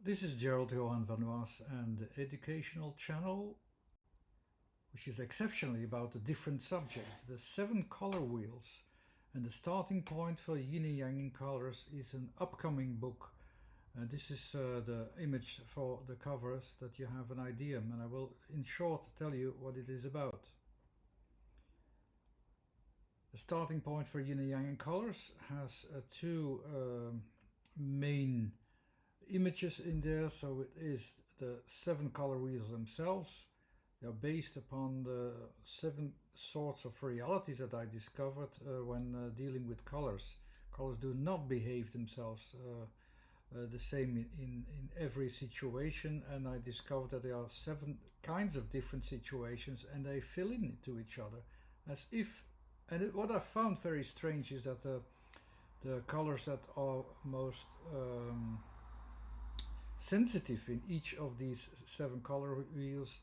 This is Gerald Johan van Waas and the educational channel, which is exceptionally about a different subject, the 7 color wheels. And the starting point for Yin and Yang in colors is an upcoming book. And this is the image for the covers, that you have an idea, and I will in short tell you what it is about. The starting point for Yin and Yang in colors has two main images in there. So it is the 7 color wheels themselves. They are based upon the 7 sorts of realities that I discovered when dealing with colors. Colors do not behave themselves the same in every situation, and I discovered that there are 7 kinds of different situations and they fill into each other as if. And what I found very strange is that the colors that are most sensitive in each of these 7 color wheels,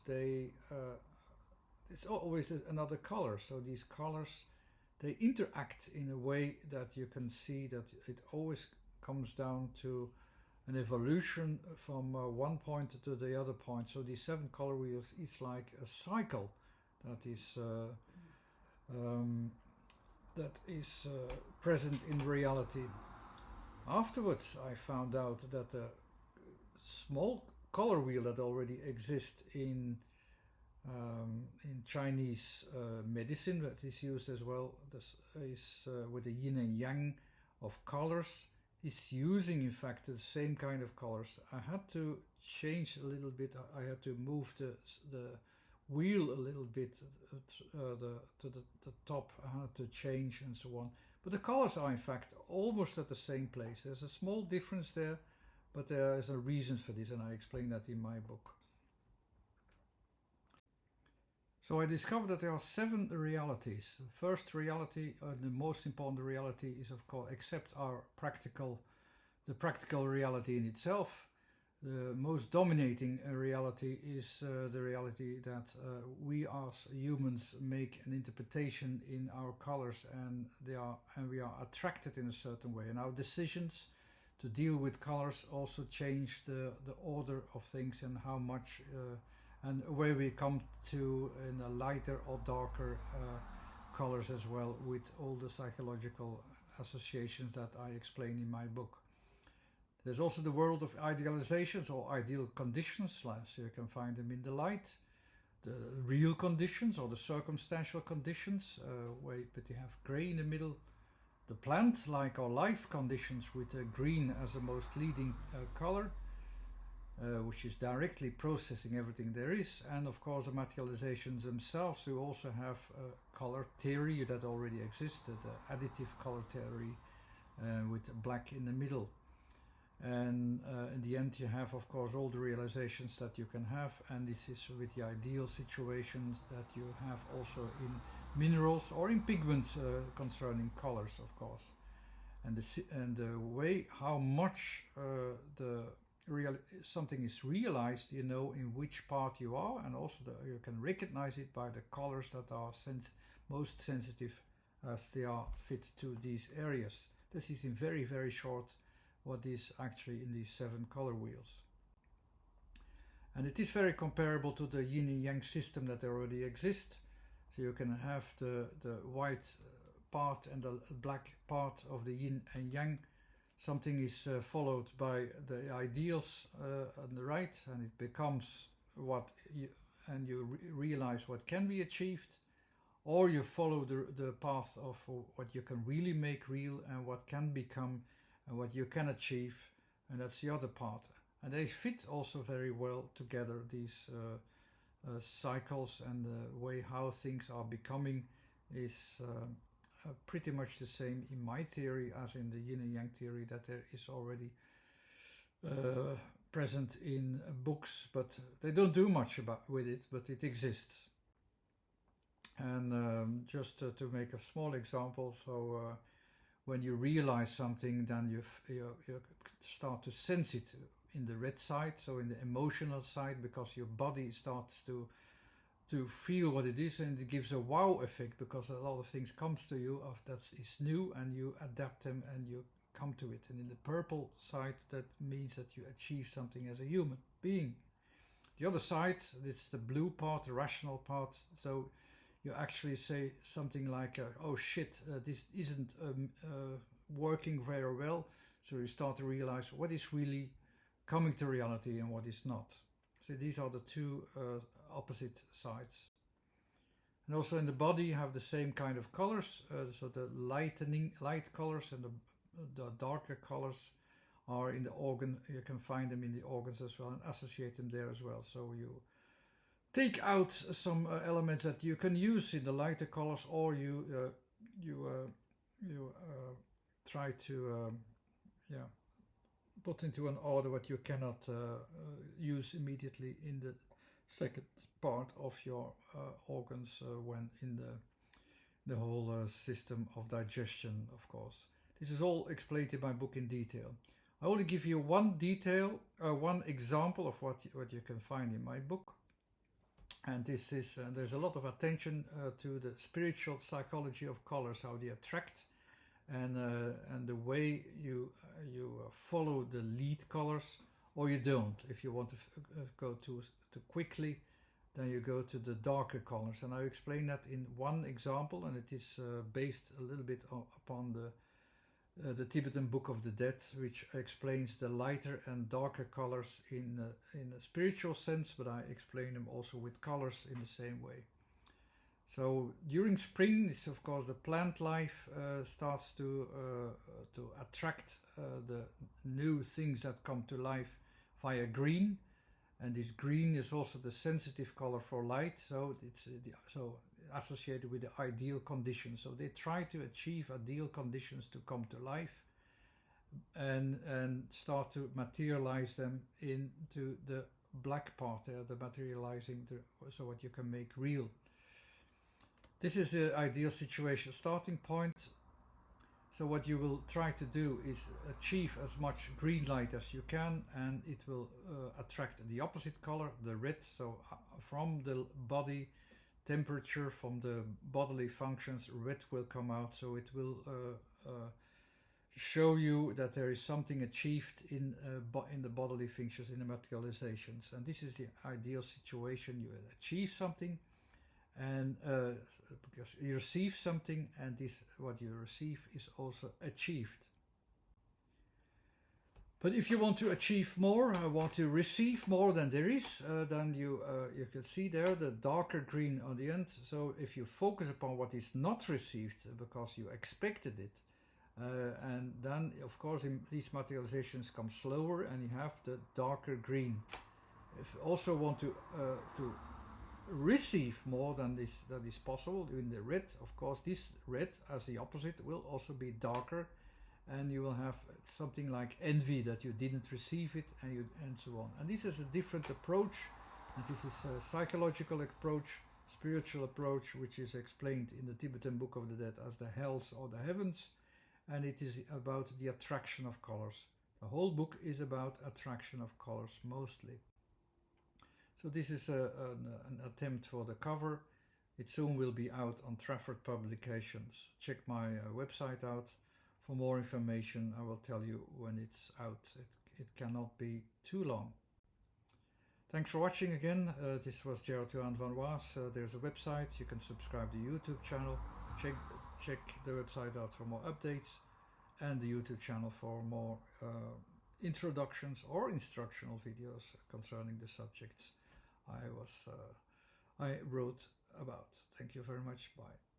it's always another color. So these colors, they interact in a way that you can see that it always comes down to an evolution from one point to the other point. So these 7 color wheels is like a cycle that is present in reality. Afterwards, I found out that the small color wheel that already exists in Chinese medicine, that is used as well, this is with the yin and yang of colors, is using in fact the same kind of colors. I had to change a little bit. I had to move the wheel a little bit to the top. I had to change and so on. But the colors are in fact almost at the same place. There's a small difference there, but there is a reason for this, and I explain that in my book. So I discovered that there are 7 realities. The first reality, the most important reality, is of course, except the practical reality in itself, the most dominating reality is the reality that we as humans make an interpretation in our colors, and we are attracted in a certain way. And our decisions to deal with colors also change the order of things and how much and where we come to in a lighter or darker colors as well, with all the psychological associations that I explain in my book. There's also the world of idealizations or ideal conditions, so you can find them in the light. The real conditions or the circumstantial conditions, but you have gray in the middle. The plant-like or life conditions with green as the most leading color, which is directly processing everything there is. And of course the materializations themselves, who also have color theory that already existed, additive color theory with black in the middle. And in the end you have of course all the realizations that you can have, and this is with the ideal situations that you have also in minerals or in pigments concerning colors, of course. And the way how much something is realized, you know in which part you are, and also you can recognize it by the colors that are most sensitive as they are fit to these areas. This is in very, very short what is actually in these 7 color wheels. And it is very comparable to the yin and yang system that already exists. So you can have the white part and the black part of the yin and yang. Something is followed by the ideals on the right, and it becomes you realize what can be achieved, or you follow the path of what you can really make real and what can become and what you can achieve, and that's the other part. And they fit also very well together, these cycles, and the way how things are becoming is pretty much the same in my theory as in the yin and yang theory, that there is already present in books, but they don't do much with it, but it exists. And just to make a small example, so when you realize something, then you start to sense it in the red side, so in the emotional side, because your body starts to feel what it is, and it gives a wow effect because a lot of things comes to you that is new, and you adapt them and you come to it. And in the purple side, that means that you achieve something as a human being. The other side, it's the blue part, the rational part. So you actually say something like, oh shit, this isn't working very well. So you start to realize what is really coming to reality and what is not. So these are the two opposite sides. And also in the body you have the same kind of colors. So the light colors and the darker colors are in the organ. You can find them in the organs as well and associate them there as well. So you take out some elements that you can use in the lighter colors, or you try to put into an order what you cannot use immediately in the second part of your organs when in the whole system of digestion, of course. This is all explained in my book in detail. I only give you one example of what you can find in my book. And this is there's a lot of attention to the spiritual psychology of colors, how they attract, and the way you follow the lead colors, or you don't. If you want to go too quickly, then you go to the darker colors. And I explain that in one example, and it is based a little bit upon the Tibetan Book of the Dead, which explains the lighter and darker colors in a spiritual sense, but I explain them also with colors in the same way. So during spring, it's of course the plant life starts to attract the new things that come to life via green, and this green is also the sensitive color for light. So it's associated with the ideal conditions. So they try to achieve ideal conditions to come to life and start to materialize them into the black part there, the materializing, so what you can make real. This is the ideal situation starting point. So what you will try to do is achieve as much green light as you can, and it will attract the opposite color, the red. So from the body temperature, from the bodily functions, red will come out. So it will show you that there is something achieved in the bodily functions, in the materializations. And this is the ideal situation. You achieve something, and because you receive something, and this what you receive is also achieved. But if you want to achieve more, want to receive more than there is, then you can see there the darker green on the end. So if you focus upon what is not received because you expected it, and then of course these materializations come slower, and you have the darker green. If you also want to receive more than this, that is possible in the red, of course this red as the opposite will also be darker, and you will have something like envy that you didn't receive it, and so on. And this is a different approach, and this is a psychological approach, spiritual approach, which is explained in the Tibetan Book of the Dead as the hells or the heavens, and it is about the attraction of colors. The whole book is about attraction of colors mostly. So this is an attempt for the cover. It soon will be out on Trafford Publications. Check my website out for more information. I will tell you when it's out. It cannot be too long. Thanks for watching again. This was Gerald Johan van Waas. There's a website. You can subscribe to the YouTube channel. Check the website out for more updates, and the YouTube channel for more introductions or instructional videos concerning the subjects I wrote about. Thank you very much. Bye.